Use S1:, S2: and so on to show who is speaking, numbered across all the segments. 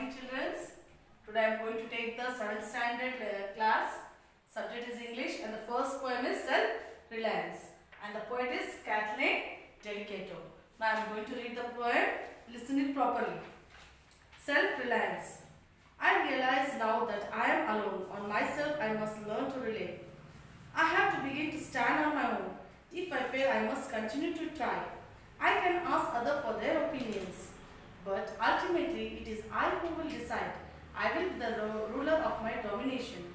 S1: morning, children. Today I am going to take the 7th standard class. Subject is English and the first poem is Self-Reliance. And the poet is Kathleen Delicato. Now I am going to read the poem. Listen it properly. Self-Reliance. I realize now that I am alone. On myself I must learn to rely. I have to begin to stand on my own. If I fail, I must continue to try. I can ask others for their opinions. But ultimately, it is I who will decide. I will be the ruler of my domination,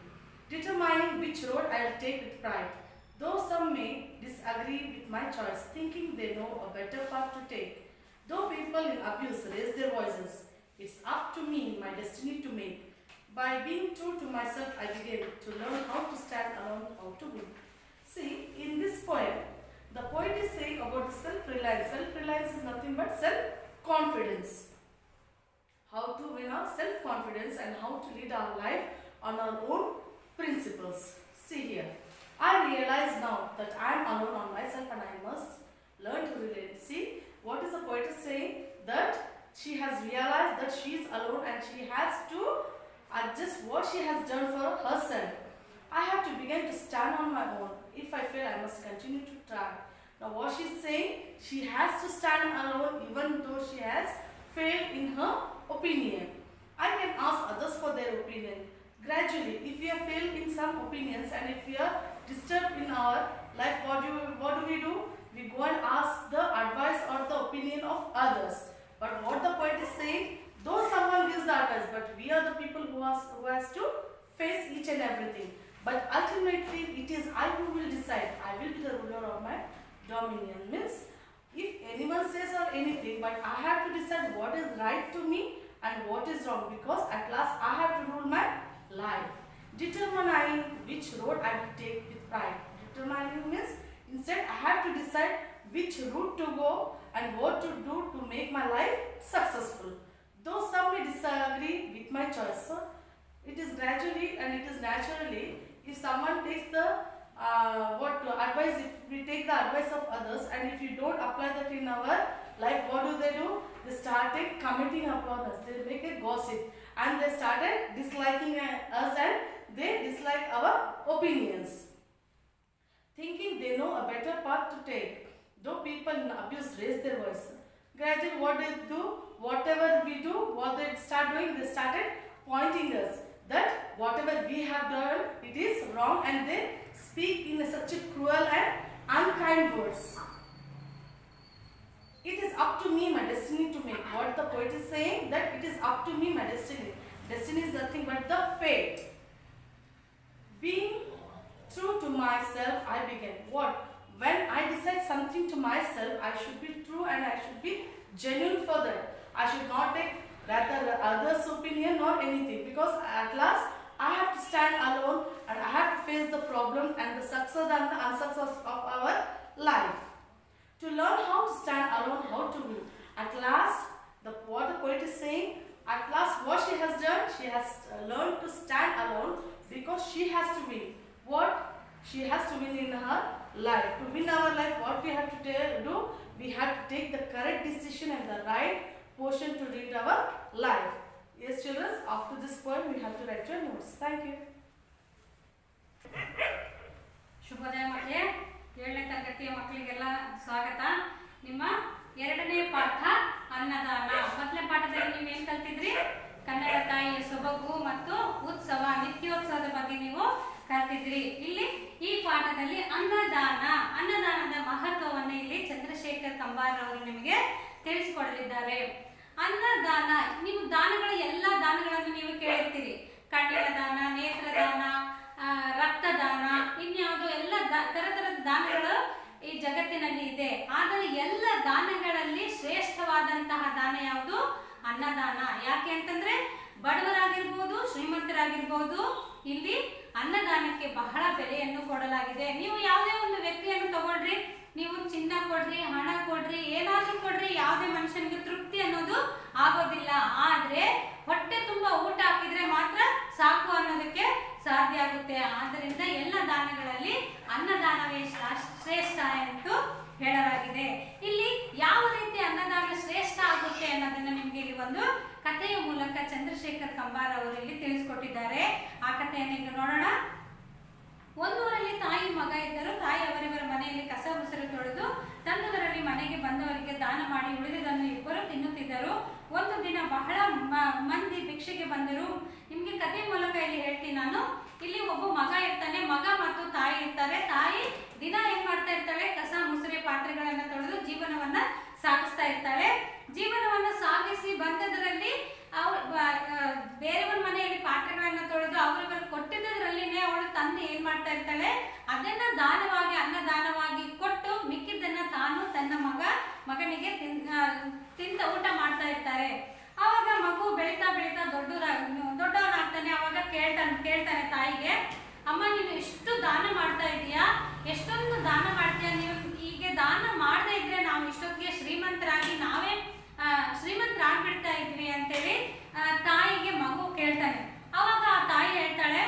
S1: determining which road I will take with pride. Though some may disagree with my choice, thinking they know a better path to take. Though people in abuse raise their voices, it's up to me, my destiny to make. By being true to myself, I begin to learn how to stand alone, how to win. See, in this poem, the poet is saying about the self-reliance. Self-reliance is nothing but self-confidence. How to win our self-confidence and how to lead our life on our own principles. See here, I realize now that I am alone on myself and I must learn to relate. See, what is the poet saying? That she has realized that she is alone and she has to adjust what she has done for herself. I have to begin to stand on my own. If I fail, I must continue to try. Now what she is saying, she has to stand alone even though she has failed in her opinion. I can ask others for their opinion. Gradually, if we have failed in some opinions and if we are disturbed in our life, what do? We go and ask the advice or the opinion of others. But what the poet is saying, though someone gives the advice, but we are the people who has to face each and everything. But ultimately, it is I who will decide. I will be the ruler of my dominion. Means, if anyone says or anything, but I have to decide what is right to me and what is wrong, because at last I have to rule my life. Determining which road I will take with pride. Determining means instead I have to decide which route to go and what to do to make my life successful. Though some may disagree with my choice, so it is gradually and it is naturally. If someone takes the advice, if we take the advice of others and if you don't apply that in our life, what do? They started commenting upon us. They make a gossip and they started disliking us and they dislike our opinions. Thinking they know a better path to take. Though people in abuse raise their voice. Gradually what they do, whatever we do, what they start doing, they started pointing us that whatever we have done, it is wrong and they speak in such a cruel and unkind words. It is up to me, my destiny to make. What the poet is saying, that it is up to me, my destiny. Destiny is nothing but the fate. Being true to myself, I begin. What? When I decide something to myself, I should be true and I should be genuine for that. I should not take rather others' opinion or anything, because at last I have to stand alone and I have to face the problem and the success and the unsuccess of our life. To learn how to stand alone, how to win. At last, what the poet is saying, at last what she has done, she has learned to stand alone because she has to win. What? She has to win in her life. To win our life, what we have to do? We have to take the correct decision and the right portion to lead our life. Yes, children, after this poem, we have to write your notes. Thank you.
S2: ಶುಭೋದಯ ಮಕ್ಕಳೇ, 7ನೇ ತರಗತಿಯ ಮಕ್ಕಳಿಗೆಲ್ಲ ಸ್ವಾಗತ. ನಿಮ್ಮ 2ನೇ ಪಾಠ ಅನ್ನದಾನ. ಮೊದಲನೇ ಪಾಠದಲ್ಲಿ ನೀವು ಏನು ಕಲ್ತಿದ್ರಿ? ಕನ್ನಡ ತಾಯಿಯ ಸೊಬಗು ಮತ್ತು ಉತ್ಸವ, ನಿತ್ಯೋತ್ಸವದ ಬಗ್ಗೆ ನೀವು ಕಲ್ತಿದ್ರಿ. ಇಲ್ಲಿ ಈ ಪಾಠದಲ್ಲಿ ಅನ್ನದಾನದ ಮಹತ್ವವನ್ನು ಇಲ್ಲಿ ಚಂದ್ರಶೇಖರ್ ಕಂಬಾರ್ ಅವರು ನಿಮಗೆ ತಿಳಿಸಿಕೊಡಲಿದ್ದಾರೆ. ಅನ್ನದಾನ, ನೀವು ದಾನಗಳ ಎಲ್ಲ ದಾನಗಳನ್ನು ನೀವು ಕೇಳಿರ್ತೀರಿ. ಕಣ್ಣಿನ ದಾನ, ನೇತ್ರದಾನ, ರಕ್ತದಾನ, ಇನ್ಯಾವುದು ಎಲ್ಲ ತರತರದ ದಾನಗಳು ಈ ಜಗತ್ತಿನಲ್ಲಿ ಇದೆ. ಆದರೆ ಎಲ್ಲ ದಾನಗಳಲ್ಲಿ ಶ್ರೇಷ್ಠವಾದಂತಹ ದಾನ ಯಾವುದು? ಅನ್ನದಾನ. ಯಾಕೆ ಅಂತಂದ್ರೆ ಬಡವರಾಗಿರ್ಬೋದು, ಶ್ರೀಮಂತರಾಗಿರ್ಬೋದು, ಇಲ್ಲಿ ಅನ್ನದಾನಕ್ಕೆ ಬಹಳ ಬೆಲೆಯನ್ನು ಕೊಡಲಾಗಿದೆ. ನೀವು ಯಾವುದೇ ಒಂದು ವ್ಯಕ್ತಿಯನ್ನು ತಗೊಳ್ರಿ, ನೀವು ಚಿನ್ನ ಕೊಡ್ರಿ, ಹಣ ಕೊಡ್ರಿ, ಏನಾದ್ರೂ ಕೊಡ್ರಿ, ಯಾವುದೇ ಮನುಷ್ಯನಿಗೆ ತೃಪ್ತಿ ಅನ್ನೋದು ಆಗೋದಿಲ್ಲ. ಆದ್ರೆ ಹೊಟ್ಟೆ ತುಂಬಾ ಊಟ ಹಾಕಿದ್ರೆ ಮಾತ್ರ ಸಾಕು ಅನ್ನೋದಕ್ಕೆ ಸಾಧ್ಯ ಆಗುತ್ತೆ. ಆದ್ದರಿಂದ ಎಲ್ಲ ದಾನಗಳಲ್ಲಿ ಅನ್ನದಾನವೇ ಶ್ರೇಷ್ಠ ಎಂದು ಹೇಳಲಾಗಿದೆ. ಇಲ್ಲಿ ಯಾವ ರೀತಿ ಅನ್ನದಾನ ಶ್ರೇಷ್ಠ ಆಗುತ್ತೆ ಅನ್ನೋದನ್ನ ನಿಮಗೆ ಇಲ್ಲಿ ಒಂದು ಕಥೆಯ ಮೂಲಕ ಚಂದ್ರಶೇಖರ್ ಕಂಬಾರ್ ಅವರು ಇಲ್ಲಿ ತಿಳಿಸಿಕೊಟ್ಟಿದ್ದಾರೆ. ಆ ಕಥೆಯನ್ನು ಈಗ ನೋಡೋಣ. ಒಂದೂರಲ್ಲಿ ತಾಯಿ ಮಗ ಇದ್ದರು. ತಾಯಿ ಅವರಿವರ ಮನೆಯಲ್ಲಿ ಕಸ ಮುಸುರು ತೊಳೆದು ತಂದದರಲ್ಲಿ ಮನೆಗೆ ಬಂದವರಿಗೆ ದಾನ ಮಾಡಿ ಉಳಿದುದನ್ನು ಇಬ್ಬರು ತಿನ್ನುತ್ತಿದ್ದರು. ಒಂದು ದಿನ ಬಹಳ ಮಂದಿ ಭಿಕ್ಷೆಗೆ ಬಂದರು. ನಿಮಗೆ ಕಥೆ ಮೂಲಕ ಇಲ್ಲಿ ಹೇಳ್ತೀನಿ ನಾನು. ಇಲ್ಲಿ ಒಬ್ಬ ಮಗ ಇರ್ತಾನೆ, ಮಗ ಮತ್ತು ತಾಯಿ ಇರ್ತಾರೆ. ತಾಯಿ ದಿನ ಏನ್ ಮಾಡ್ತಾ ಇರ್ತಾಳೆ, ಕಸ ಮುಸುರೆ ಪಾತ್ರೆಗಳನ್ನ ತೊಳೆದು ಜೀವನವನ್ನ ಸಾಗಿಸ್ತಾ ಇರ್ತಾಳೆ. ಜೀವನವನ್ನ ಸಾಗಿಸಿ ಬಂದದರಲ್ಲಿ ಬೇರೆಯವರ ಮನೆಯಲ್ಲಿ ಪಾತ್ರೆಗಳನ್ನ ತೊಳೆದು ಅವರಿವರು ಕೊಟ್ಟಿದ್ದರಲ್ಲಿನೇ ಅವಳು ತಂದೆ ಏನ್ ಮಾಡ್ತಾ ಇರ್ತಾಳೆ, ಅದನ್ನ ದಾನವಾಗಿ ಅನ್ನದಾನವಾಗಿ ಕೊಟ್ಟು ಮಿಕ್ಕಿದ್ದನ್ನ ತಾನು ತನ್ನ ಮಗನಿಗೆ ತಿಂದ ಊಟ ಮಾಡ್ತಾ ಇರ್ತಾರೆ. ಆವಾಗ ಮಗು ಬೆಳೀತಾ ಬೆಳೀತಾ ದೊಡ್ಡವನಾಗ್ತಾನೆ. ಅವಾಗ ಕೇಳ್ತಾನೆ ತಾಯಿಗೆ, ಅಮ್ಮ ನೀನು ಇಷ್ಟು ದಾನ ಮಾಡ್ತಾ ಇದೀಯಾ, ಎಷ್ಟೊಂದು ದಾನ ಮಾಡ್ತೀಯಾ, ನೀವು ಹೀಗೆ ದಾನ ಮಾಡದೇ ಇದ್ರೆ ನಾವು ಇಷ್ಟೊತ್ತಿಗೆ ನಾವೇ ಶ್ರೀಮಂತರಾಗ್ಬಿಡ್ತಾ ಇದ್ವಿ ಅಂತೇಳಿ ತಾಯಿಗೆ ಮಗು ಕೇಳ್ತಾನೆ. ಅವಾಗ ಆ ತಾಯಿ ಹೇಳ್ತಾಳೆ,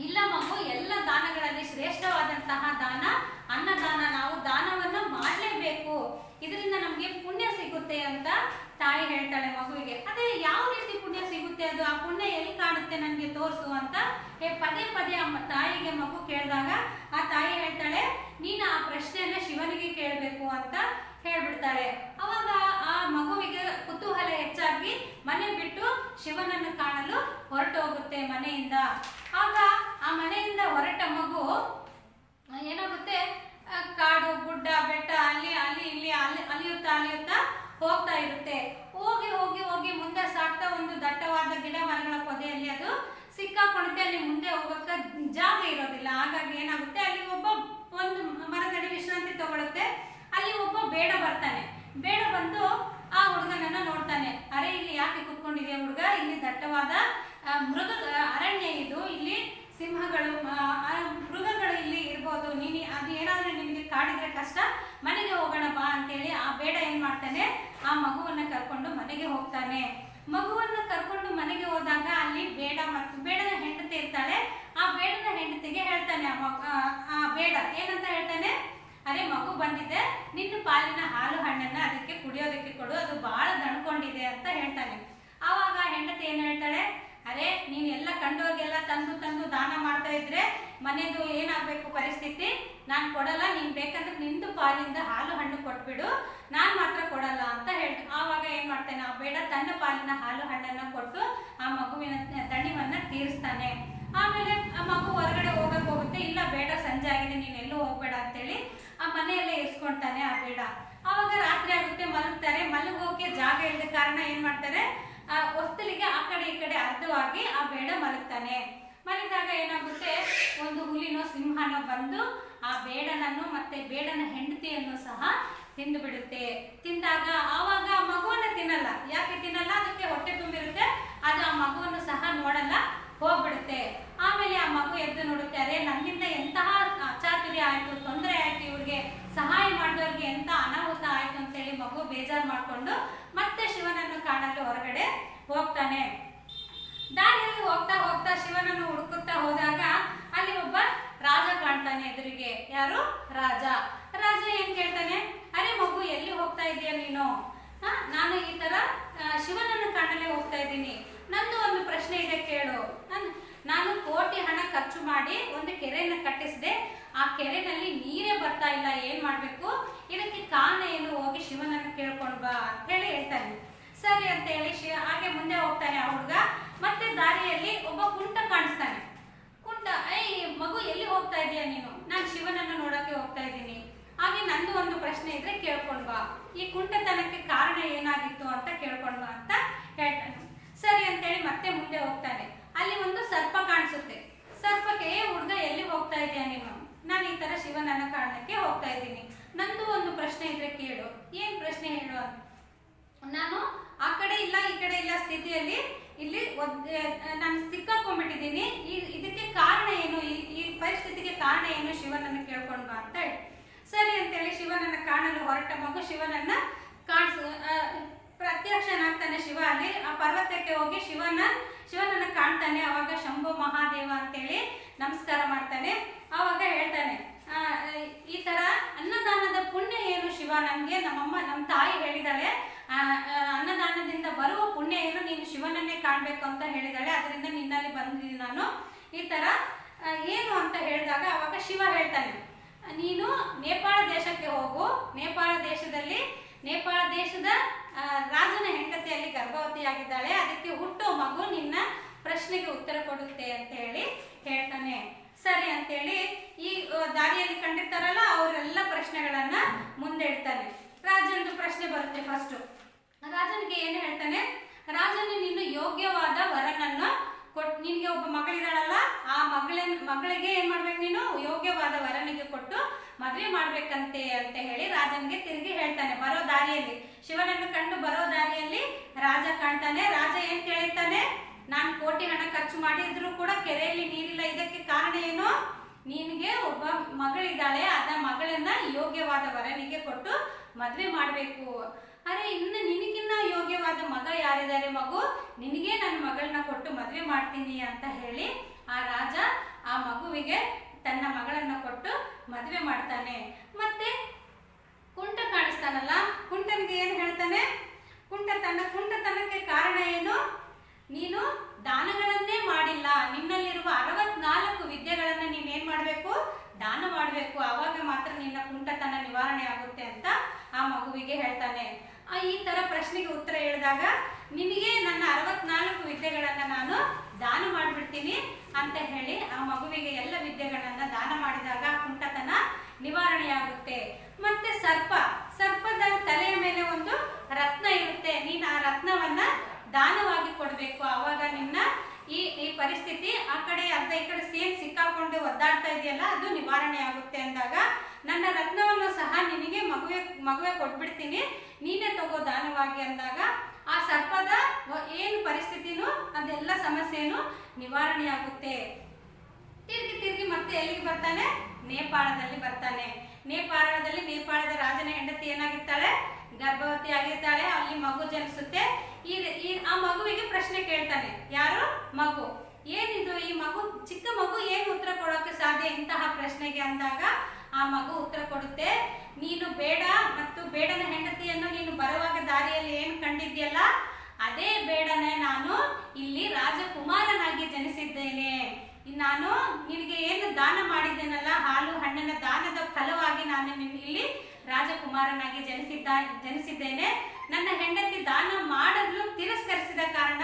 S2: ಇಲ್ಲ ಮಗು, ಎಲ್ಲ ದಾನಗಳಲ್ಲಿ ಶ್ರೇಷ್ಠವಾದಂತಹ ದಾನ ಅನ್ನದಾನ. ನಾವು ದಾನವನ್ನ ಮಾಡಲೇಬೇಕು, ಇದರಿಂದ ನಮ್ಗೆ ಪುಣ್ಯ ಸಿಗುತ್ತೆ ಅಂತ ತಾಯಿ ಹೇಳ್ತಾಳೆ ಮಗುವಿಗೆ. ಅದೇ ಯಾವ ರೀತಿ ಪುಣ್ಯ ಸಿಗುತ್ತೆ, ಅದು ಆ ಪುಣ್ಯ ಎಲ್ಲಿ ಕಾಣುತ್ತೆ ನನಗೆ ತೋರಿಸು ಅಂತ ಪದೇ ಪದೇ ತಾಯಿಗೆ ಮಗು ಕೇಳಿದಾಗ ಆ ತಾಯಿ ಹೇಳ್ತಾಳೆ, ನೀನು ಆ ಪ್ರಶ್ನೆಯನ್ನ ಶಿವನಿಗೆ ಕೇಳಬೇಕು ಅಂತ ಹೇಳ್ಬಿಡ್ತಾಳೆ. ಅವಾಗ ಆ ಮಗುವಿಗೆ ಕುತೂಹಲ ಹೆಚ್ಚಾಗಿ ಮನೆ ಬಿಟ್ಟು ಶಿವನನ್ನು ಕಾಣಲು ಹೊರಟೋಗುತ್ತೆ ಮನೆಯಿಂದ. ಆಗ ಆ ಮನೆಯಿಂದ ಹೊರಟ ಮಗು ಏನಾಗುತ್ತೆ, ಕಾಡು ಗುಡ್ಡ ಬೆಟ್ಟ ಅಲ್ಲಿ ಇಲ್ಲಿ ಅಲಿಯುತ್ತಾ ಹೋಗ್ತಾ ಇರುತ್ತೆ. ಹೋಗಿ ಮುಂದೆ ಸಾಕ್ತಾ ಒಂದು ದಟ್ಟವಾದ ಗಿಡ ಮರಗಳ ಪೊದೆಯಲ್ಲಿ ಅದು ಸಿಕ್ಕಾಕೊಳ್ಳುತ್ತೆ. ಅಲ್ಲಿ ಮುಂದೆ ಹೋಗಕ್ಕೆ ಜಾಗ ಇರೋದಿಲ್ಲ. ಹಾಗಾಗಿ ಏನಾಗುತ್ತೆ, ಅಲ್ಲಿ ಒಂದು ಮರದಡಿ ವಿಶ್ರಾಂತಿ ತಗೊಳುತ್ತೆ. ಅಲ್ಲಿ ಒಬ್ಬ ಬೇಡ ಬರ್ತಾನೆ. ಬೇಡ ಬಂದು ಆ ಹುಡುಗನನ್ನ ನೋಡ್ತಾನೆ. ಅರೆ, ಇಲ್ಲಿ ಯಾಕೆ ಕುತ್ಕೊಂಡಿದೆ ಹುಡುಗ, ಇಲ್ಲಿ ದಟ್ಟವಾದ ಅರಣ್ಯ ಇದು, ಇಲ್ಲಿ ಸಿಂಹಗಳು ಮೃಗಗಳು ಇಲ್ಲಿ ಇರ್ಬೋದು, ನೀನು ಅದು ಏನಾದ್ರೂ ನಿನಗೆ ಕಾಡಿದ್ರೆ ಕಷ್ಟ, ಮನೆಗೆ ಹೋಗೋಣ ಬಾ ಅಂತೇಳಿ ಆ ಬೇಡ ಏನ್ ಮಾಡ್ತಾನೆ, ಆ ಮಗುವನ್ನ ಕರ್ಕೊಂಡು ಮನೆಗೆ ಹೋಗ್ತಾನೆ. ಮಗುವನ್ನ ಕರ್ಕೊಂಡು ಮನೆಗೆ ಹೋದಾಗ ಅಲ್ಲಿ ಬೇಡನ ಹೆಂಡತಿ ಇರ್ತಾಳೆ. ಆ ಬೇಡನ ಹೆಂಡತಿಗೆ ಹೇಳ್ತಾನೆ ಆ ಬೇಡ ಏನಂತ ಹೇಳ್ತಾನೆ, ಅರೆ ಮಗು ಬಂದಿದೆ, ನಿನ್ನ ಪಾಲಿನ ಹಾಲು ಹಣ್ಣನ್ನ ಅದಕ್ಕೆ ಕುಡಿಯೋದಕ್ಕೆ ಕೊಡು, ಅದು ಬಹಳ ದಣ್ಕೊಂಡಿದೆ ಅಂತ ಹೇಳ್ತಾನೆ. ಆವಾಗ ಹೆಂಡತಿ ಏನ್ ಹೇಳ್ತಾಳೆ, ಅರೆ ನೀನ್ ಎಲ್ಲ ಕಂಡೋಗೆಲ್ಲ ತಂದು ದಾನ ಮಾಡ್ತಾ ಇದ್ರೆ ಮನೆದು ಏನಾಗ್ಬೇಕು ಪರಿಸ್ಥಿತಿ, ನಾನ್ ಕೊಡಲ್ಲ, ನೀನ್ ಬೇಕಂದ್ರೆ ನಿಂದು ಪಾಲಿಂದ ಹಾಲು ಹಣ್ಣು ಕೊಟ್ಬಿಡು, ನಾನ್ ಮಾತ್ರ ಕೊಡಲ್ಲ ಅಂತ ಆವಾಗ ಏನ್ ಮಾಡ್ತಾನೆ, ಆ ಬೇಡ ತನ್ನ ಪಾಲಿನ ಹಾಲು ಹಣ್ಣನ್ನ ಕೊಟ್ಟು ಆ ಮಗುವಿನ ದಣಿವನ್ನ ತೀರಿಸ್ತಾನೆ. ಆಮೇಲೆ ಆ ಮಗು ಹೊರಗಡೆ ಹೋಗುತ್ತೆ. ಇಲ್ಲ ಬೇಡ, ಸಂಜೆ ಆಗಿದೆ, ನೀನ್ ಎಲ್ಲೂ ಹೋಗ್ಬೇಡ ಅಂತೇಳಿ ಆ ಮನೆಯಲ್ಲೇ ಇರಿಸ್ಕೊಂತಾನೆ ಆ ಬೇಡ. ಆವಾಗ ರಾತ್ರಿ ಆಗುತ್ತೆ, ಮಲಗ್ತಾರೆ. ಮಲಗೋಕೆ ಜಾಗ ಇಲ್ಲದ ಕಾರಣ ಏನ್ ಮಾಡ್ತಾರೆ, ಆ ಹೊಸ್ತಲಿಗೆ ಆ ಕಡೆ ಈ ಕಡೆ ಅರ್ಧವಾಗಿ ಆ ಬೇಡ ಮಲಗ್ತಾನೆ. ಮಲಗಿದಾಗ ಏನಾಗುತ್ತೆ, ಒಂದು ಹುಲಿನೋ ಸಿಂಹನೋ ಬಂದು ಆ ಬೇಡನನ್ನು ಮತ್ತೆ ಬೇಡನ ಹೆಂಡತಿಯನ್ನು ಸಹ ತಿಂದು ಬಿಡುತ್ತೆ. ತಿಂದಾಗ ಆವಾಗ ಆ ಮಗುವನ್ನ ತಿನ್ನಲ್ಲ. ಯಾಕೆ ತಿನ್ನಲ್ಲ, ಅದಕ್ಕೆ ಹೊಟ್ಟೆ ತುಂಬಿರುತ್ತೆ. ಅದು ಆ ಮಗುವನ್ನು ಸಹ ನೋಡಲ್ಲ, ಹೋಗ್ಬಿಡುತ್ತೆ. ಆಮೇಲೆ ಆ ಮಗು ಎದ್ದು ನೋಡುತ್ತೆ, ಅರೆ ನನ್ನಿಂದ ಎಂತಹ ಅಚಾತುರ್ಯ ಆಯ್ತು, ತೊಂದರೆ ಆಯ್ತು, ಇವ್ರಿಗೆ ಸಹಾಯ ಮಾಡಿದವ್ರಿಗೆ ಎಂತ ಅನಾಹುತ ಆಯ್ತು ಅಂತೇಳಿ ಮಗು ಬೇಜಾರು ಮಾಡ್ಕೊಂಡು ಮತ್ತೆ ಶಿವನನ್ನು ಕಾಣಲು ಹೊರಗಡೆ ಹೋಗ್ತಾನೆ. ದಾರಿಯಲ್ಲಿ ಹೋಗ್ತಾ ಶಿವನನ್ನು ಹುಡುಕುತ್ತಾ ಹೋದಾಗ ಅಲ್ಲಿ ಒಬ್ಬ ರಾಜ ಕಾಣ್ತಾನೆ ಎದುರಿಗೆ. ಯಾರು? ರಾಜ ಏನ್ ಕೇಳ್ತಾನೆ, ಅರೆ ಮಗು ಎಲ್ಲಿ ಹೋಗ್ತಾ ಇದೀಯ ನೀನು? ನಾನು ಈ ತರ ಶಿವನನ್ನು ಕಾಣಲೇ ಹೋಗ್ತಾ ಇದ್ದೀನಿ, ನಂದು ಒಂದು ಪ್ರಶ್ನೆ ಇದೆ ಕೇಳು. ನಾನು ಕೋಟಿ ಹಣ ಖರ್ಚು ಮಾಡಿ ಒಂದು ಕೆರೆಯನ್ನು ಕಟ್ಟಿಸಿದೆ, ಆ ಕೆರೆನಲ್ಲಿ ನೀರೇ ಬರ್ತಾ ಇಲ್ಲ, ಏನ್ ಮಾಡ್ಬೇಕು, ಇದಕ್ಕೆ ಕಾರಣ ಏನು, ಹೋಗಿ ಶಿವನನ್ನು ಕೇಳ್ಕೊಂಡ್ ಬಾ ಅಂತ ಹೇಳಿ ಹೇಳ್ತಾನೆ. ಸರಿ ಅಂತ ಹೇಳಿ ಹಾಗೆ ಮುಂದೆ ಹೋಗ್ತಾನೆ ಆ ಹುಡುಗ. ಮತ್ತೆ ದಾರಿಯಲ್ಲಿ ಒಬ್ಬ ಕುಂಟ ಕಾಣಿಸ್ತಾನೆ. ಕುಂಟ, ಮಗು ಎಲ್ಲಿ ಹೋಗ್ತಾ ಇದೀಯ ನೀನು? ನಾನು ಶಿವನನ್ನು ನೋಡಕ್ಕೆ ಹೋಗ್ತಾ ಇದ್ದೀನಿ, ಹಾಗೆ ನಂದು ಒಂದು ಪ್ರಶ್ನೆ ಇದ್ರೆ ಕೇಳ್ಕೊಂಡ್ ಬಾ, ಈ ಕುಂಟತನಕ್ಕೆ ಕಾರಣ ಏನಾಗಿತ್ತು ಅಂತ ಕೇಳ್ಕೊಂಡ್ ಬಾ ಅಂತ ಹೇಳ್ತಾನೆ. ಸರಿ ಅಂತೇಳಿ ಮತ್ತೆ ಮುಂದೆ ಹೋಗ್ತಾನೆ. ಅಲ್ಲಿ ಒಂದು ಸರ್ಪ ಕಾಣಿಸುತ್ತೆ. ಸರ್ಪಕ್ಕೆ, ಹುಡುಗ ಎಲ್ಲಿ ಹೋಗ್ತಾ ಇದೀಯ ನೀನು? ನಾನು ಈ ತರ ಶಿವನನ್ನ ಕಾರಣಕ್ಕೆ ಹೋಗ್ತಾ ಇದ್ದೀನಿ, ನಂದು ಒಂದು ಪ್ರಶ್ನೆ ಇದ್ರೆ ಕೇಳು. ಏನ್ ಪ್ರಶ್ನೆ ಹೇಳು ಅಂತ. ನಾನು ಆ ಕಡೆ ಇಲ್ಲ ಈ ಕಡೆ ಇಲ್ಲ ಸ್ಥಿತಿಯಲ್ಲಿ ಇಲ್ಲಿ ನಾನು ಸಿಕ್ಕಾಕೊಂಡ್ಬಿಟ್ಟಿದ್ದೀನಿ, ಇದಕ್ಕೆ ಕಾರಣ ಏನು, ಈ ಪರಿಸ್ಥಿತಿಗೆ ಕಾರಣ ಏನು, ಶಿವನನ್ನು ಕೇಳ್ಕೊಂಡ್ ಬಾ ಅಂತ ಹೇಳಿ. ಸರಿ ಅಂತೇಳಿ ಶಿವನನ್ನ ಕಾಣಲು ಹೊರಟ ಮಗು ಶಿವನನ್ನ ಪ್ರತ್ಯಕ್ಷನಾಗ್ತಾನೆ. ಶಿವ ಅಲ್ಲಿ ಆ ಪರ್ವತಕ್ಕೆ ಹೋಗಿ ಶಿವನನ್ನ ಕಾಣ್ತಾನೆ. ಅವಾಗ ಶಂಭು ಮಹಾದೇವ ಅಂತೇಳಿ ನಮಸ್ಕಾರ ಮಾಡ್ತಾನೆ. ಆವಾಗ ಹೇಳ್ತಾನೆ, ಈ ತರ ಅನ್ನದಾನದ ಪುಣ್ಯ ಏನು ಶಿವ, ನಮ್ಗೆ ನಮ್ಮ ತಾಯಿ ಹೇಳಿದಾಳೆ ಅನ್ನದಾನದಿಂದ ಬರುವ ಪುಣ್ಯ ಏನು, ನೀನು ಶಿವನನ್ನೇ ಕಾಣಬೇಕು ಅಂತ ಹೇಳಿದಾಳೆ. ಅದರಿಂದ ನಿನ್ನಲ್ಲಿ ಬಂದಿದ್ದೀನಿ ನಾನು. ಈ ಥರ ಏನು ಅಂತ ಹೇಳಿದಾಗ ಅವಾಗ ಶಿವ ಹೇಳ್ತಾನೆ, ನೀನು ನೇಪಾಳ ದೇಶಕ್ಕೆ ಹೋಗು. ನೇಪಾಳ ದೇಶದ ರಾಜನ ಹೆಂಡತಿಯಲ್ಲಿ ಗರ್ಭವತಿಯಾಗಿದ್ದಾಳೆ. ಅದಕ್ಕೆ ಹುಟ್ಟೋ ಮಗು ನಿನ್ನ ಪ್ರಶ್ನೆಗೆ ಉತ್ತರ ಕೊಡುತ್ತೆ ಅಂತ ಹೇಳಿ ಹೇಳ್ತಾನೆ. ಸರಿ ಅಂತೇಳಿ ಈ ದಾರಿಯಲ್ಲಿ ಕಂಡಿರ್ತಾರಲ್ಲ ಅವರೆಲ್ಲ ಪ್ರಶ್ನೆಗಳನ್ನ ಮುಂದಿಡ್ತಾನೆ. ರಾಜನದು ಪ್ರಶ್ನೆ ಬರುತ್ತೆ. ಫಸ್ಟ್ ರಾಜನಿಗೆ ಏನು ಹೇಳ್ತಾನೆ, ರಾಜನು ನೀನು ಯೋಗ್ಯವಾದ ವರನನ್ನು ಕೊಟ್ಟು, ನಿನಗೆ ಒಬ್ಬ ಮಗಳಿದಾಳಲ್ಲ, ಆ ಮಗಳಿಗೆ ಏನ್ ಮಾಡ್ಬೇಕು, ನೀನು ಯೋಗ್ಯವಾದ ವರನಿಗೆ ಕೊಟ್ಟು ಮದುವೆ ಮಾಡ್ಬೇಕಂತೆ ಅಂತ ಹೇಳಿ ರಾಜನಿಗೆ ತಿರುಗಿ ಹೇಳ್ತಾನೆ. ಬರೋ ದಾರಿಯಲ್ಲಿ ಶಿವನನ್ನು ಕಂಡು ಬರೋ ದಾರಿಯಲ್ಲಿ ರಾಜ ಕಾಣ್ತಾನೆ. ರಾಜ ಏನ್ ಕೇಳಿರ್ತಾನೆ, ನಾನು ಕೋಟಿ ಹಣ ಖರ್ಚು ಮಾಡಿದ್ರು ಕೂಡ ಕೆರೆಯಲ್ಲಿ ನೀರಿಲ್ಲ, ಇದಕ್ಕೆ ಕಾರಣ ಏನು, ನಿನಗೆ ಒಬ್ಬ ಮಗಳಿದ್ದಾಳೆ, ಅದ ಮಗಳನ್ನ ಯೋಗ್ಯವಾದ ವರನಿಗೆ ಕೊಟ್ಟು ಮದುವೆ ಮಾಡಬೇಕು. ಅರೆ ಇನ್ನು ನಿನಗಿನ್ನ ಯೋಗ್ಯವಾದ ಮಗ ಯಾರಿದ್ದಾರೆ, ಮಗು ನಿನಗೆ ನನ್ನ ಮಗಳನ್ನ ಕೊಟ್ಟು ಮದುವೆ ಮಾಡ್ತೀನಿ ಅಂತ ಹೇಳಿ ಆ ರಾಜ ಆ ಮಗುವಿಗೆ ತನ್ನ ಮಗಳನ್ನ ಕೊಟ್ಟು ಮದುವೆ ಮಾಡ್ತಾನೆ. ಮತ್ತೆ ಕುಂಟ ಕಾಣಿಸ್ತಾನಲ್ಲ, ಕುಂಟನಿಗೆ ಏನು ಹೇಳ್ತಾನೆ, ಕುಂಟತನಕ್ಕೆ ಕಾರಣ ಏನು, ನೀನು ದಾನಗಳನ್ನೇ ಮಾಡಿಲ್ಲ, ನಿನ್ನಲ್ಲಿರುವ 64 ವಿದ್ಯೆಗಳನ್ನ ನೀನೇನ್ ಮಾಡಬೇಕು, ದಾನ ಮಾಡಬೇಕು, ಆವಾಗ ಮಾತ್ರ ನಿನ್ನ ಕುಂಟತನ ನಿವಾರಣೆ ಆಗುತ್ತೆ ಅಂತ ಆ ಮಗುವಿಗೆ ಹೇಳ್ತಾನೆ. ಈ ತರ ಪ್ರಶ್ನೆಗೆ ಉತ್ತರ ಹೇಳಿದಾಗ ನಿನಗೆ ನನ್ನ 64 ವಿದ್ಯೆಗಳನ್ನ ನಾನು ದಾನ ಮಾಡಿಬಿಡ್ತೀನಿ ಅಂತ ಹೇಳಿ ಆ ಮಗುವಿಗೆ ಎಲ್ಲ ವಿದ್ಯೆಗಳನ್ನ ದಾನ ಮಾಡಿದಾಗ ಕುಂಟತನ ನಿವಾರಣೆಯಾಗುತ್ತೆ. ಮತ್ತೆ ಸರ್ಪದ ತಲೆಯ ಮೇಲೆ ಒಂದು ರತ್ನ ಇರುತ್ತೆ, ನೀನು ಆ ರತ್ನವನ್ನ ದಾನವಾಗಿ ಕೊಡಬೇಕು, ಆವಾಗ ನಿನ್ನ ಈ ಪರಿಸ್ಥಿತಿ ಆ ಕಡೆ ಅರ್ಧ ಈ ಕಡೆ ಸೇಮ್ ಸಿಕ್ಕಾಕೊಂಡು ಒದ್ದಾಡ್ತಾ ಇದೆಯಲ್ಲ ಅದು ನಿವಾರಣೆ ಆಗುತ್ತೆ ಅಂದಾಗ, ನನ್ನ ರತ್ನವನ್ನು ಸಹ ನಿನಗೆ ಮಗುವೆ ಕೊಟ್ಬಿಡ್ತೀನಿ, ನೀನೇ ತಗೋ ದಾನವಾಗಿ ಅಂದಾಗ ಆ ಸರ್ಪದ ಏನು ಪರಿಸ್ಥಿತಿನೂ ಅದೆಲ್ಲ ಸಮಸ್ಯೆನೂ ನಿವಾರಣೆ ಆಗುತ್ತೆ. ತಿರುಗಿ ಮತ್ತೆ ಎಲ್ಲಿಗೆ ಬರ್ತಾನೆ, ನೇಪಾಳದಲ್ಲಿ ಬರ್ತಾನೆ. ನೇಪಾಳದ ರಾಜನ ಹೆಂಡತಿ ಏನಾಗಿರ್ತಾಳೆ, ಗರ್ಭವತಿ ಆಗಿರ್ತಾಳೆ. ಅಲ್ಲಿ ಮಗು ಜನಿಸುತ್ತೆ. ಆ ಮಗುವಿಗೆ ಪ್ರಶ್ನೆ ಕೇಳ್ತಾನೆ, ಯಾರು ಮಗು, ಏನಿದು ಈ ಮಗು, ಚಿಕ್ಕ ಮಗು ಏನು ಉತ್ತರ ಕೊಡೋಕೆ ಸಾಧ್ಯ ಇಂತಹ ಪ್ರಶ್ನೆಗೆ ಅಂದಾಗ ಆ ಮಗು ಉತ್ತರ ಕೊಡುತ್ತೆ, ನೀನು ಬೇಡ ಮತ್ತು ಬೇಡನ ಹೆಂಡತಿಯನ್ನು ನೀನು ಬರುವಾಗ ದಾರಿಯಲ್ಲಿ ಏನು ಕಂಡಿದ್ಯಲ್ಲ, ಅದೇ ಬೇಡನೆ ನಾನು ಇಲ್ಲಿ ರಾಜಕುಮಾರನಾಗಿ ಜನಿಸಿದ್ದೇನೆ. ನಾನು ನಿನಗೆ ಏನು ದಾನ ಮಾಡಿದ್ದೇನಲ್ಲ, ಹಾಲು ಹಣ್ಣಿನ ದಾನದ ಫಲವಾಗಿ ನಾನು ಇಲ್ಲಿ ರಾಜಕುಮಾರನಾಗಿ ಜನಿಸಿದ್ದೇನೆ. ನನ್ನ ಹೆಂಡತಿ ದಾನ ಮಾಡಲು ತಿರಸ್ಕರಿಸಿದ ಕಾರಣ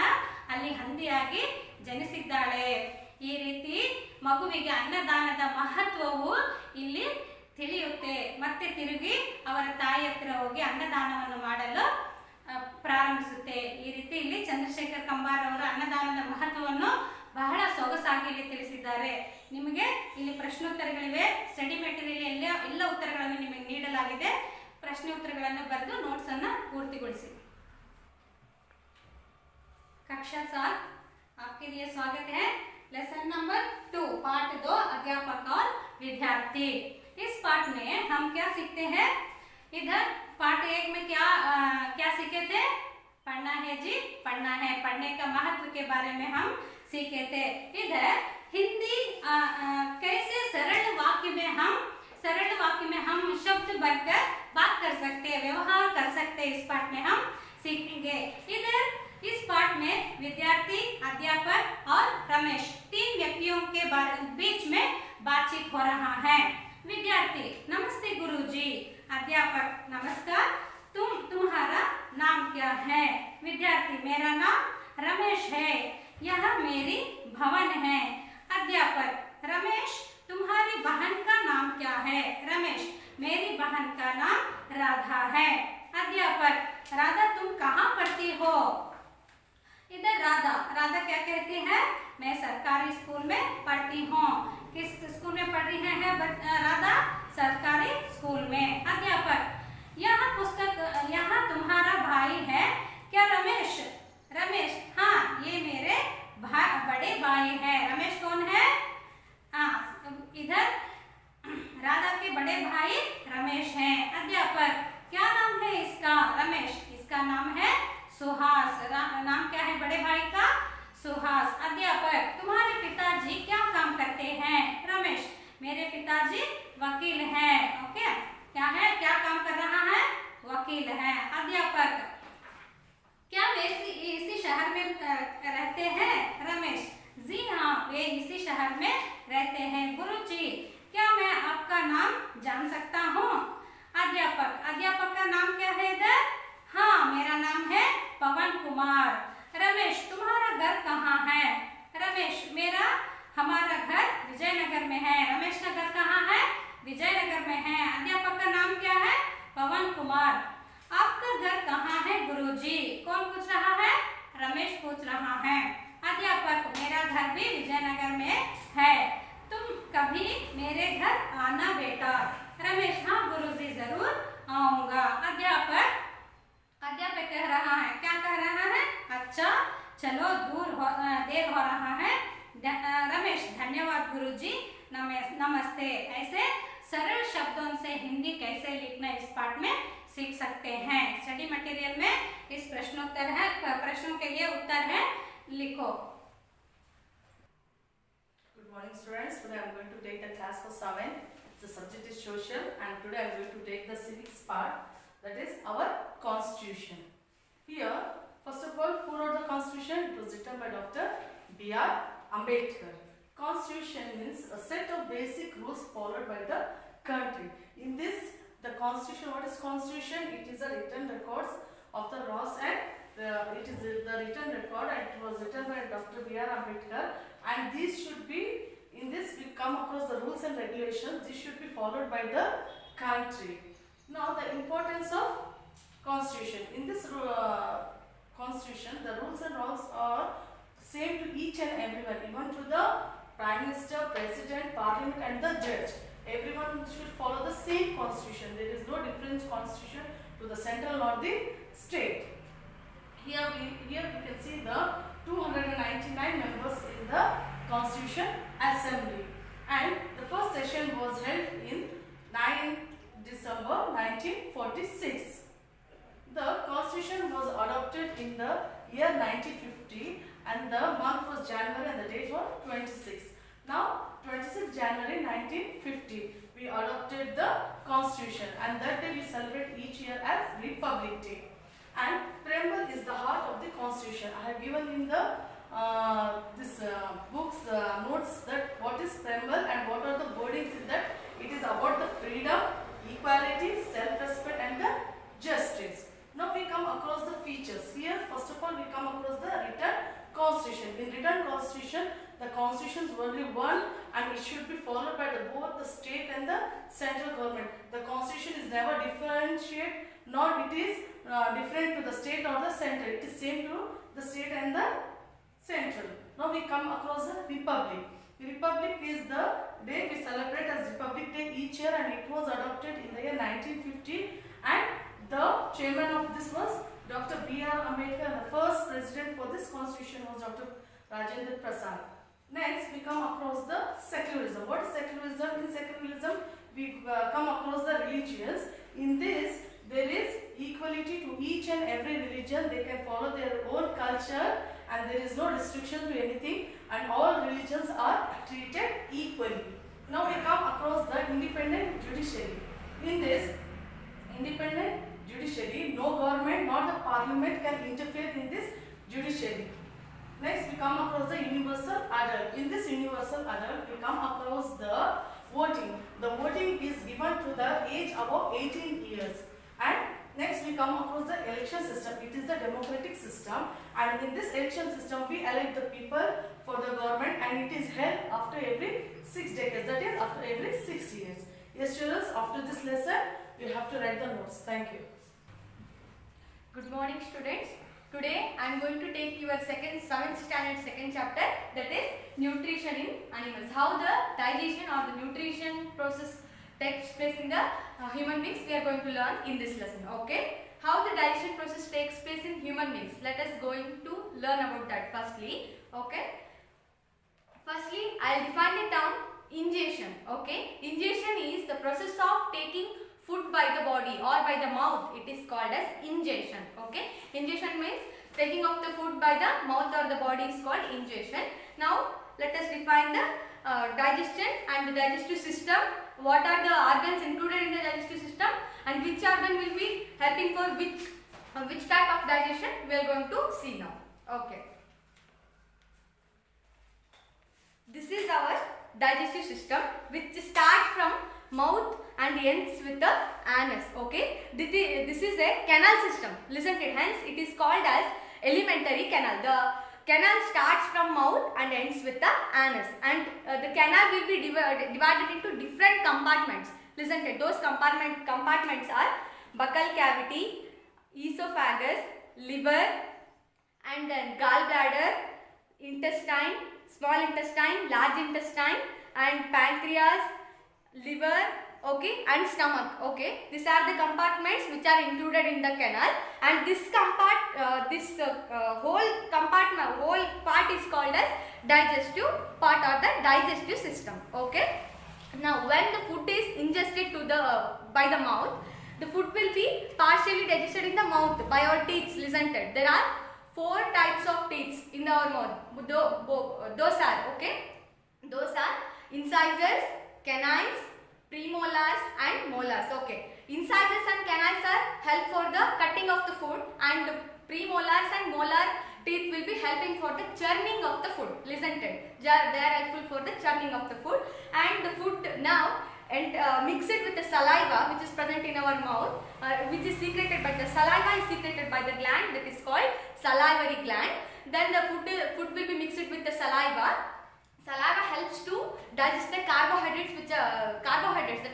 S2: ಅಲ್ಲಿ ಹಂದಿಯಾಗಿ ಜನಿಸಿದ್ದಾಳೆ. ಈ ರೀತಿ ಮಗುವಿಗೆ ಅನ್ನದಾನದ ಮಹತ್ವವು ಇಲ್ಲಿ ತಿಳಿಯುತ್ತೆ. ಮತ್ತೆ ತಿರುಗಿ ಅವರ ತಾಯಿ ಹತ್ರ ಹೋಗಿ ಅನ್ನದಾನವನ್ನು ಮಾಡಲು ಪ್ರಾರಂಭಿಸುತ್ತೆ. ಈ ರೀತಿ ಇಲ್ಲಿ ಚಂದ್ರಶೇಖರ್ ಕಂಬಾರ್ ಅವರ ಅನ್ನದಾನದ ಮಹತ್ವವನ್ನು ಬಹಳ ಸೊಗಸಾಗಿ ಇಲ್ಲಿ ತಿಳಿಸಿದ್ದಾರೆ. ನಿಮಗೆ ಇಲ್ಲಿ ಪ್ರಶ್ನೋತ್ತರಗಳಿವೆ, ಸ್ಟಡಿ ಮೆಟೀರಿಯಲ್ ಎಲ್ಲ ಉತ್ತರಗಳನ್ನು ನಿಮಗೆ ನೀಡಲಾಗಿದೆ. ಪ್ರಶ್ನೆ ಉತ್ತರಗಳನ್ನು ಬರೆದು ನೋಟ್ಸ್ ಅನ್ನು पूर्तिಗೊಳಿಸಿ. कक्षा 7 आपके लिए स्वागत है. लेसन नंबर 2 पार्ट 2 अध्यापक और विद्यार्थी. इस पाठ में हम क्या सीखते हैं, इधर पार्ट 1 में क्या सीखे थे, पढ़ना है जी, पढ़ना है, पढ़ने का महत्व के बारे में हम सीखे थे. इधर हिंदी कैसे सरल वाक्य में हम शब्द बनकर बात कर सकते हैं, व्यवहार कर सकते हैं, इस पाठ में हम सीखेंगे. इधर इस पाठ में विद्यार्थी, अध्यापक और रमेश 3 व्यक्तियों के बीच में बातचीत हो रहा है. विद्यार्थी, नमस्ते गुरुजी. अध्यापक, नमस्कार, तुम्हारा नाम क्या है. विद्यार्थी, मेरा नाम रमेश है, यह मेरी भवन है. अध्यापक, रमेश, तुम्हारी बहन का नाम क्या है. रमेश, मेरी बहन का नाम राधा है. अध्यापक, राधा तुम कहाँ पढ़ती हो. इधर राधा क्या कहती है, मैं सरकारी स्कूल में पढ़ती हूँ. किस स्कूल में पढ़ रही है राधा, सरकारी स्कूल में. अध्यापक, यह तुम्हारा भाई है क्या. रमेश, हाँ ये मेरे बड़े भाई है. रमेश कौन है, इधर राधा के बड़े भाई रमेश हैं. अध्यापक, क्या नाम है इसका. रमेश, इसका नाम है सुहास. नाम क्या है बड़े भाई का, सुहास. अध्यापक, तुम्हारे पिताजी क्या काम करते हैं. रमेश, मेरे पिताजी वकील हैं. ओके, क्या काम कर रहा है, वकील है. अध्यापक, रहते हैं? रमेश, जी हाँ, वे इसी शहर में रहते हैं। गुरुजी, क्या मैं आपका नाम जान सकता हूँ? अध्यापक, अध्यापक का नाम क्या है इधर? हाँ, मेरा नाम है पवन कुमार। रमेश, तुम्हारा घर कहाँ है? रमेश, हमारा घर विजयनगर में है। रमेश का घर कहाँ है? विजयनगर में है। अध्यापक का नाम क्या है? पवन कुमार। आपका घर कहाँ है गुरुजी? कौन पूछ रहा है? रमेश पूछ रहा है। अध्यापक, मेरा घर भी विजयनगर में है। तुम कभी मेरे घर आना बेटा। रमेश, हाँ गुरुजी, जरूर आऊंगा। अध्यापक कह रहा है, क्या कह रहा है? अच्छा, चलो, देर हो रहा है। रमेश, धन्यवाद गुरुजी, नमस्ते। ऐसे सरल शब्दों से हिंदी कैसे लिखना इस पाठ में सीख सकते हैं। स्टडी मटेरियल में इस प्रश्नों के लिए उत्तर है, लिखो।
S1: Good morning students. Today I am going to take the class for 7. The subject is social and today I am going to take the civics part, that is our constitution. Here, first of all, who wrote the constitution? It was written by Dr. B.R. Ambedkar. Constitution means a set of basic rules followed by the country. In this, the constitution, what is constitution? It is a written records of the laws and it is the written record and it was written by Dr. B.R. Ambedkar, and these should be, in this we come across the rules and regulations, these should be followed by the country. Now the importance of constitution. In this constitution, the rules and laws are same to each and everyone, even to the Prime Minister, President, Parliament and the judge. Everyone should follow the same constitution. There is no different constitution to the central or the state. Here we can see the 299 members in the Constitution Assembly, and the first session was held in 9 December 1946. The Constitution was adopted in the year 1950 and the month was January and the date was 26. Now 26 January 1950 we adopted the Constitution, and that day we celebrate each year as Republic Day. And preamble is the heart of the Constitution. I have given in the books notes that what is preamble and what are the wordings in that. It is about the freedom, equality, self-respect and the justice. Now we come across the features. Here first of all we come across the written constitution. In written constitution, the constitution is only one and it should be followed by both the state and the central government. The constitution is never differentiate, nor it is different to the state or the central. It is same to the state and the central. Now we come across the republic. The republic is the day we celebrate as Republic Day each year, and it was adopted in the year 1950, and the chairman of this was Dr. B.R. Ambedkar, and the first president for this constitution was Dr. Rajendra Prasad. Next we come across the secularism. What is secularism? In secularism we come across the religions. In this there is equality to each and every religion. They can follow their own culture and there is no restriction to anything, and all religions are treated equally. Now we come across the independent judiciary. In this independent judiciary, no government nor the parliament can interfere in this judiciary. Next we come across the universal adult. In this universal adult we come across the voting. The voting is given to the age above 18 years. And next we come across the election system. It is the democratic system, and in this election system we elect the people for the government, and it is held after every 6 decades, that is after every 6 years. Yes students, after this lesson you have to write the notes. Thank you.
S3: Good morning students. Today I am going to take your 7th standard second chapter, that is nutrition in animals. How the digestion or the nutrition process takes place in the human beings, we are going to learn in this lesson. Okay, how the digestion process takes place in human beings, let us going to learn about that firstly. Okay, firstly I will define the term ingestion. Okay, ingestion is the process of taking food by the body or by the mouth. It is called as ingestion. Okay, ingestion means taking of the food by the mouth or the body is called ingestion. Now let us define the digestion and the digestive system. What are the organs included in the digestive system, and which organ will be helping for which type of digestion, we are going to see now. Okay. This is our digestive system, which starts from mouth and ends with the anus. Okay, this is a canal system. Listen to it. Hence, it is called as alimentary canal. The canal starts from mouth and ends with the anus, and the canal will be divided into different compartments. Listen to it. Those compartments are buccal cavity, esophagus, liver, and then gallbladder, intestine, small intestine, large intestine, and pancreas, liver, okay, and stomach. Okay, these are the compartments which are included in the canal, and this whole part is called as digestive part or the digestive system. Okay, now when the food is ingested by the mouth, the food will be partially digested in the mouth by our teeth. Listen to it. There are 4 types of teeth in our mouth. Those are incisors, canines, premolars, and molars. Okay, incisors and canines are help for the cutting of the food, and premolars and molar teeth will be helping for the churning of the food. Listen to it. They are helpful for the churning of the food, and the food now mix it with the saliva which is present in our mouth, which is secreted by the saliva is secreted by the gland that is called salivary gland. Then the food will be mixed with the saliva. Saliva helps to digest the carbohydrates, the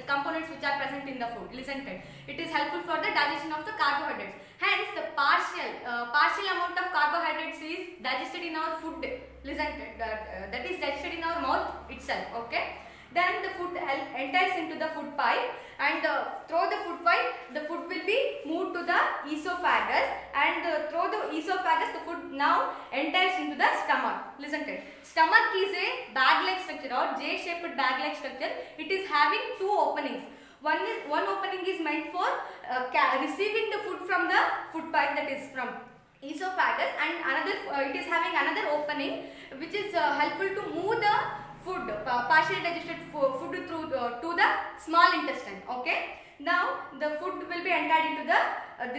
S3: components which are present in the food. Listen to it. It is helpful for the digestion of the carbohydrates. Hence, the partial amount of carbohydrates is digested in our food. Listen to it. That is digested in our mouth itself. Okay. Then the food enters into the food pipe, and through the food pipe, the food will be moved to the esophagus, and through the esophagus, the food now enters into the stomach. Listen to it. Stomach is a bag-like structure or J-shaped bag-like structure. It is having 2 openings. One opening is meant for receiving the food from the food pipe, that is from esophagus, and it is having another opening which is helpful to move the food, partially digested food through to the small intestine. Okay. Now the food will be entered into the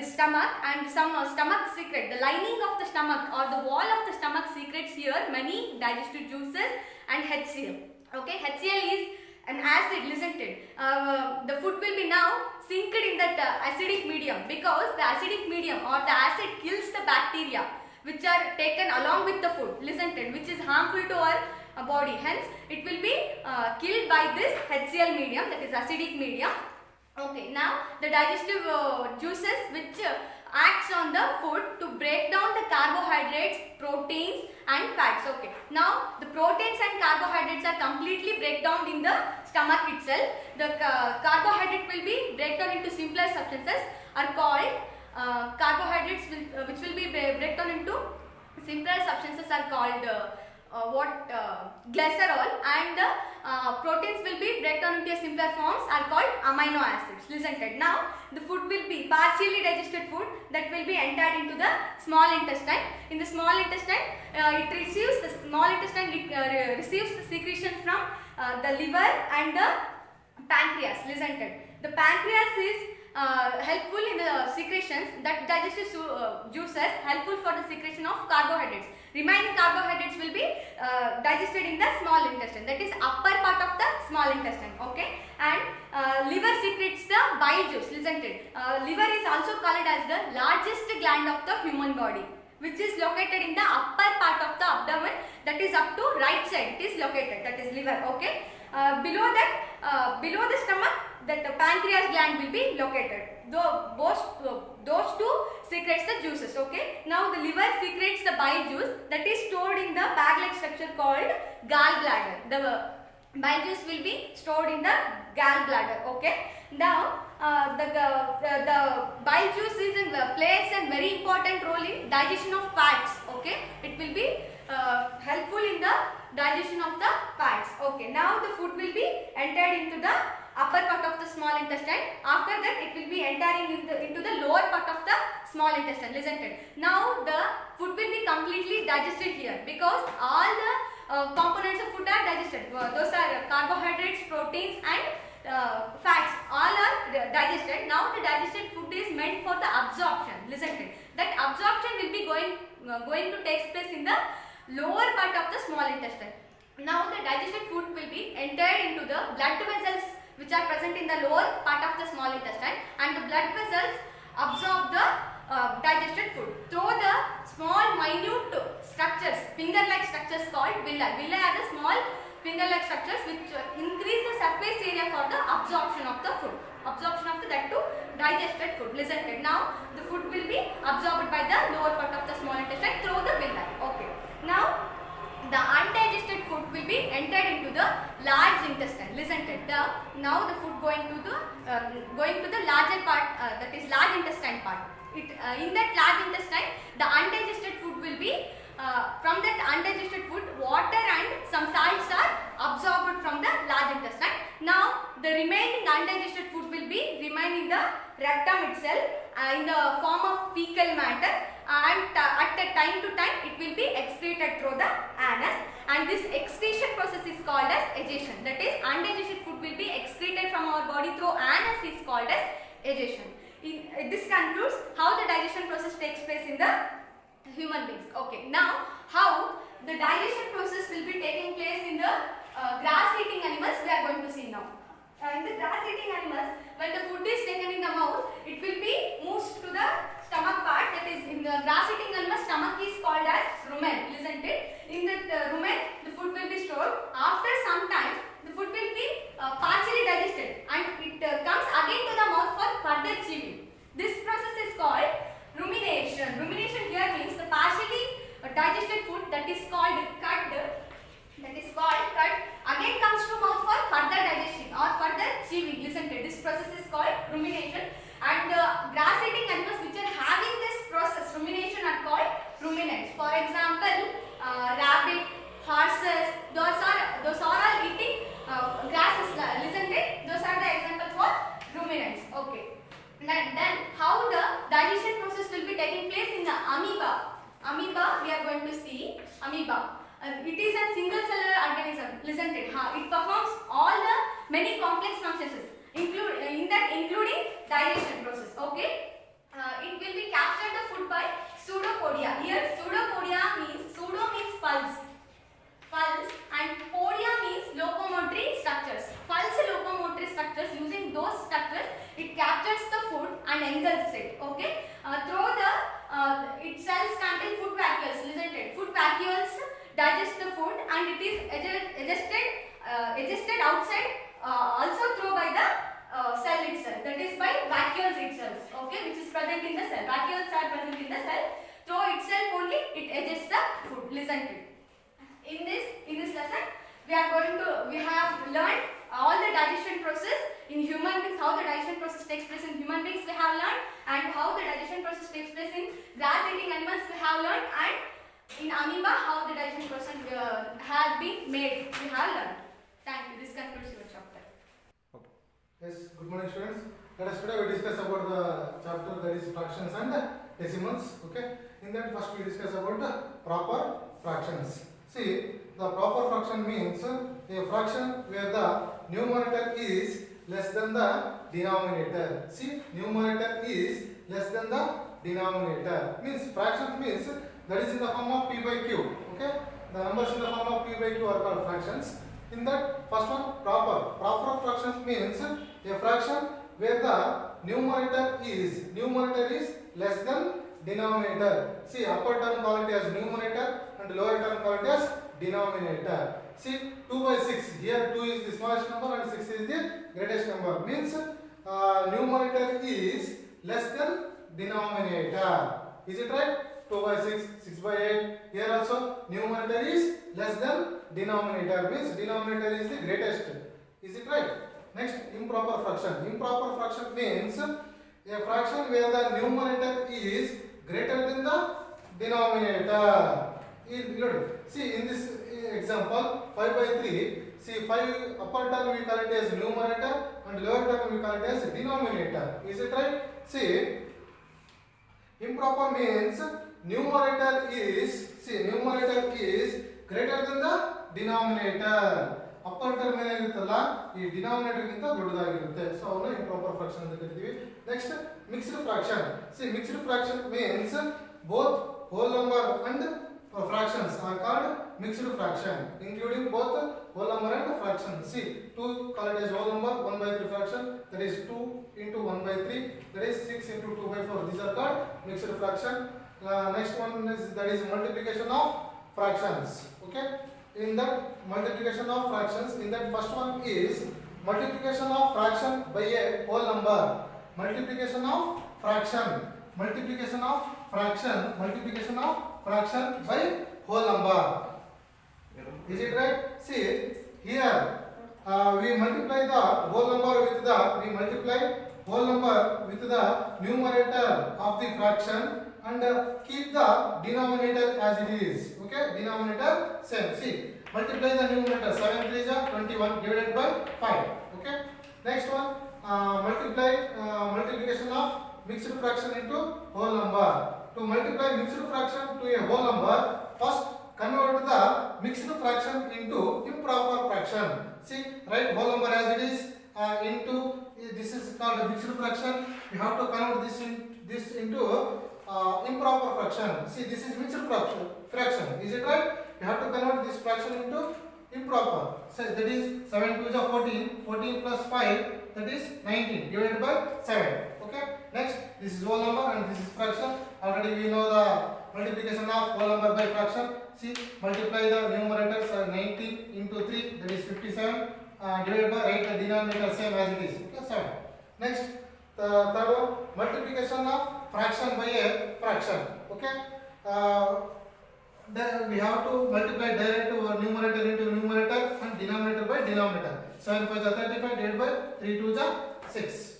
S3: stomach, and some stomach secrete. The lining of the stomach or the wall of the stomach secretes here many digestive juices and HCl. Okay, HCl is an acid. Listen to it. The food will be now sink in that acidic medium, because the acidic medium or the acid kills the bacteria which are taken along with the food. Listen to it, which is harmful to our body. Hence, it will be killed by this HCl medium, that is acidic medium. Okay, now the digestive juices which acts on the food to break down the carbohydrates, proteins, and fats. Okay, now the proteins and carbohydrates are completely break down in the stomach itself. The carbohydrate will be break down into simpler substances are called carbohydrates which will be break down into simpler substances are called glycerol, and proteins will be break down into simpler forms are called amino acids. Listen to it. Now the food will be partially digested food that will be entered into the small intestine. In the small intestine, receives the secretion from the liver and the pancreas. Listen to it. The pancreas is helpful in the secretions, that digestive juices helpful for the secretion of carbohydrates. Remaining carbohydrates will be digested in the small intestine, that is upper part of the small intestine. Okay, and liver secretes the bile juice. Listen to it. Liver is also called as the largest gland of the human body, which is located in the upper part of the abdomen, that is up to right side. It is located, that is liver. Okay, below the stomach, that the pancreas gland will be located. Those two secretes the juices. Okay, now the liver secretes the bile juice that is stored in the bag-like structure called gallbladder. The bile juice will be stored in the gallbladder. Okay, now the bile juice plays a very important role in digestion of fats. Okay, it will be helpful in the digestion of the fats. Okay, now the food will be entered into the upper part of the small intestine. After that, it will be entering into the lower part of the small intestine. Listen to it. Now the food will be completely digested here, because all the components of food are digested. Those are carbohydrates, proteins, and fats. All are digested. Now the digested food is meant for the absorption. Listen to it. That absorption will be going to take place in the lower part of the small intestine. Now the digested food will be entered into the blood vessels which are present in the lower part of the small intestine, and the blood vessels absorb the digested food through the small minute structures, finger-like structures called villi. Villi are the small finger-like structures which increase the surface area for the absorption of the food. Absorption of the that to digested food. Listen to it. Now the food will be absorbed by the lower part of the small intestine through the villi. Okay. Now the undigested food will be entered into the large intestine. Listen to it. Now the food going to the larger part, that is large intestine part. In that large intestine, the undigested food will be from that undigested food, water and some salts are absorbed from the large intestine. Now the remaining undigested food will be remain in the rectum itself in the form of fecal matter, and at a time to time it will be excreted through the anus, and this excretion process is called as egestion. That is, undigested food will be excreted from our body through anus is called as egestion. This concludes how the digestion process takes place in the human beings. Okay, now how the digestion process will be taking place in the grass eating animals we are going to see now. In the grass eating animals, when the food is taken in the mouth, it will be moved to the stomach part. That is, in the grass eating animal, stomach is called as rumen. Listen to it. In that rumen, the food will be stored. After some time, the food will be partially digested, and it comes again to the mouth for further chewing. This process is called rumination. Rumination here means the partially digested food that is called cut, again comes to mouth for further digestion or further chewing. Listen to it. This process is called rumination, and grass eating animals which are having this process rumination are called ruminants. For example, rabbit, horses, those are all eating grasses. Listen to it. Those are the examples for ruminants. Okay. Then how the digestion process will be taking place in the amoeba. Amoeba, we are going to see amoeba. It is a single cellular organism. Listen to it. It performs all the many complex functions, including digestion process. Okay. It will be captured the food by pseudopodia. Here pseudopodia means pulse, and podia means locomotory structures. Pulse locomotory structures, using those structures it captures the food and engulfs it. Okay. Through the its cells contain food vacuoles. Listen to it. Food vacuoles digest the food, and it is adjusted outside also through by the cell itself. That is by vacuoles itself. Okay, which is present in the cell. Vacuoles are present in the cell. Through itself only it adjusts the food. Listen to it. In this lesson, we have learned all the digestion process in human beings, how the digestion process takes place in human beings we have learned, and how the digestion process takes place in grass eating animals we have learned, and in amoeba how the digestion process has been made we have learned. Thank you. This concludes your chapter.
S4: Okay. Yes, good morning students. Let us today we discuss about the chapter that is fractions and decimals. Okay. In that first we discuss about the proper fractions. See, the proper fraction means a fraction where the numerator is less than the denominator. See, numerator is less than the denominator. Means fraction means that is in the form of p by q. Okay, the numbers in the form of p by q are called fractions. In that first one, proper fractions means a fraction where the numerator is less than denominator. See, upper term call it as numerator and lower term call it as denominator. See, 2 by 6. Here 2 is the smallest number and 6 is the greatest number. Means numerator is less than denominator. Is it right? 2 by 6, 6 by 8. Here also numerator is less than denominator. Means denominator is the greatest. Is it right? Next, improper fraction. Improper fraction means a fraction where the numerator is greater than the denominator. See, in this example, 5 by 3. See, 5 upper term we call it as numerator and lower term we call it as denominator. Is it right? See, improper means numerator is greater than the denominator. Upper term ಏನಾಗಿರುತ್ತಲ್ಲ ಈ denominator ಗಿಂತ ದೊಡ್ಡದಾಗಿರುತ್ತೆ. So ಅವನು improper fraction ಅಂತ ಕರಿತೀವಿ. Next mixed fraction. C mixed fraction means both whole number and fractions are called mixed fraction, including both whole number and fraction. See, 2 call it as whole number, 1 by 3 fraction, that is 2 into 1 by 3, that is 6 into 2 by 4. These are called mixed fraction. Next one is that is multiplication of fractions. Okay, in that multiplication of fractions, in that first one is multiplication of fraction by a whole number. Multiplication of fraction, multiplication of fraction, multiplication of fraction by whole number. Is it right? See here, we multiply the whole number with the numerator of the fraction and keep the denominator as it is. Okay, denominator same. See, multiply the numerator, 7 3 is 21 divided by 5. Okay, next one, multiplication of mixed fraction into whole number. To multiply mixed fraction to a whole number, first convert the mixed fraction into improper fraction. See, write whole number as it is into this is called a mixed fraction. You have to convert this into improper fraction. See, this is mixed fraction. Is it right? You have to convert this fraction into improper. So that is 7 2 is 14. 14 plus 5, that is 19 divided by 7. Okay. Next, this is whole number and this is fraction. Already we know the multiplication of whole number by fraction. See, multiply the numerators 19 into 3, that is 57 divided by, write the denominator same as it is. Okay, 7. Next, the third one, multiplication of fraction by a fraction. Okay, then we have to multiply direct numerator into numerator and denominator by denominator. 7 5 is 35 divided by 3 2 is 6.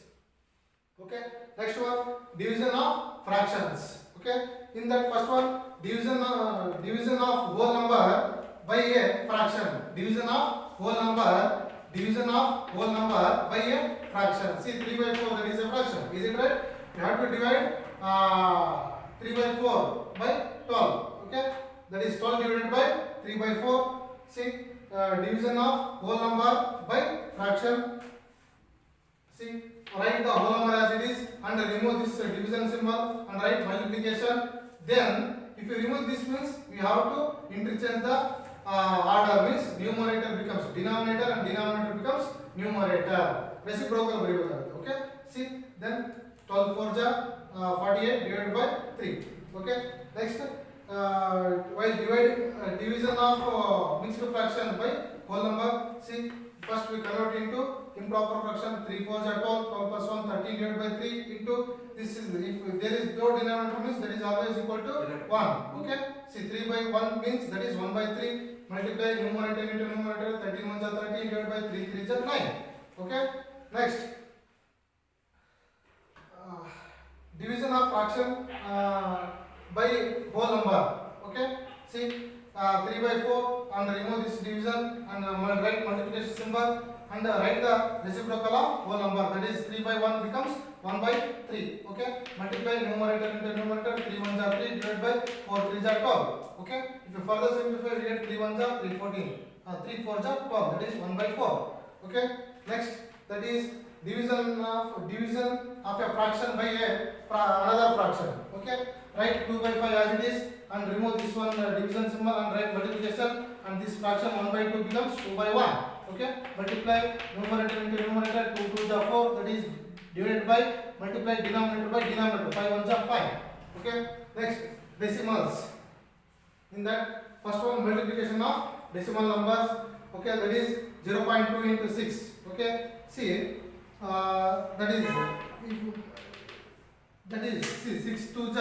S4: Okay, next one, division of fractions. Okay, in that first one, division of whole number by a fraction. Division of whole number by a fraction. See, 3 by 4, that is a fraction. Is it right? You have to divide 3 by 4 by 12. Okay, that is 12 divided by 3 by 4. See, division of whole number by fraction. See, write the whole number as it is and remove this division symbol and write multiplication. Then, if you remove this means we have to interchange the order, means numerator becomes denominator and denominator becomes numerator. Reciprocal variable. Okay. See, then 12 4 is 48 divided by 3. Okay. Next, while division of mixed fraction by whole number, see, first we convert into improper fraction. 3 4 is 12, 12 plus 1 13 divided by 3 into this is, if there is no denominator means that is always equal to 1. Okay, see, 3 by 1 means that is 1 by 3. Multiply numerator into numerator, 13 1 is 13 divided by 3 3 is 9. Okay, next, division of fraction by whole number. Okay, see, 3 by 4 and remove this division and write multiplication symbol and write the reciprocal of whole number, that is 3 by 1 becomes 1 by 3. Okay, multiply numerator into numerator, 3 1 is 3 divided by 4 3 is 12. Okay, if you further simplify, you get 3 1 is 3 14, 3 4 is 12, that is 1 by 4. Okay, next, that is division of a fraction by another fraction. Okay, write 2 by 5 as it is and remove this one division symbol and write multiplication and this fraction 1 by 2 becomes 2 by 1. Okay, multiply numerator into numerator, 2 2 is 4, that is divided by, multiply denominator by denominator, 5 1 is 5. Okay, next, decimals. In that first one, multiplication of decimal numbers. Okay, that is 0.2 into 6. Okay, see, that is see, 6 2 is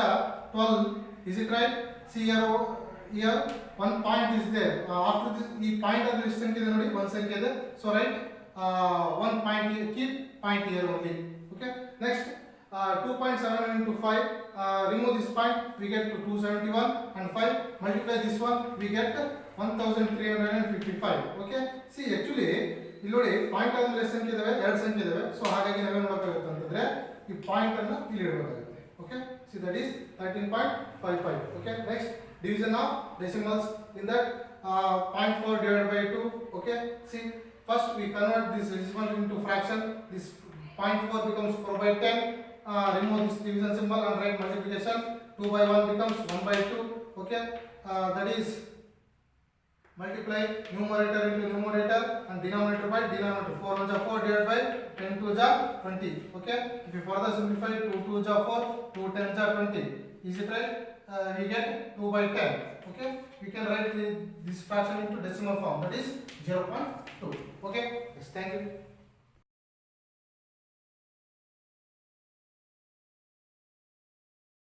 S4: 12. Is it right? See here one point is there. After this, the point of this sankhya is only one sankhya. So write one point here, keep point here only. Okay. Next, 2.7 into 5. Remove this point, we get to 271 and 5. Multiply this one, we get 1355. Okay. See, actually, ಇಲ್ಲಿ point ಆದ್ಮೇಲೆ ಎಷ್ಟು ಸಂಖ್ಯೆ ಇದಾವೆ, ಎರಡು ಸಂಖ್ಯೆ ಇದಾವೆ. So ಹಾಗಾಗಿ ನಾವೇನು ಮಾಡಬೇಕಾಗುತ್ತೆ ಅಂತಂದ್ರೆ ಈ ಪಾಯಿಂಟ್ ಅನ್ನು ಇಲ್ಲಿ ಇಡಬೇಕಾಗುತ್ತೆ. Okay, see that is 13.55. Okay, next division of decimals. In that 0.4 divided by 2. Okay, see, first we convert this decimal into fraction. This 0.4 becomes 4 by 10 remove this division symbol and write multiplication. 2 by 1 becomes 1 by 2. Okay, that is multiply numerator into numerator and denominator by denominator. 4 1 4 divided by 10 2 20. Okay, if you further simplify, 2 2 4, 2 10 20. Is it right? We get 2 by 10. Okay, we can write this fraction into decimal form, that is 0.2. Okay, yes, thank you.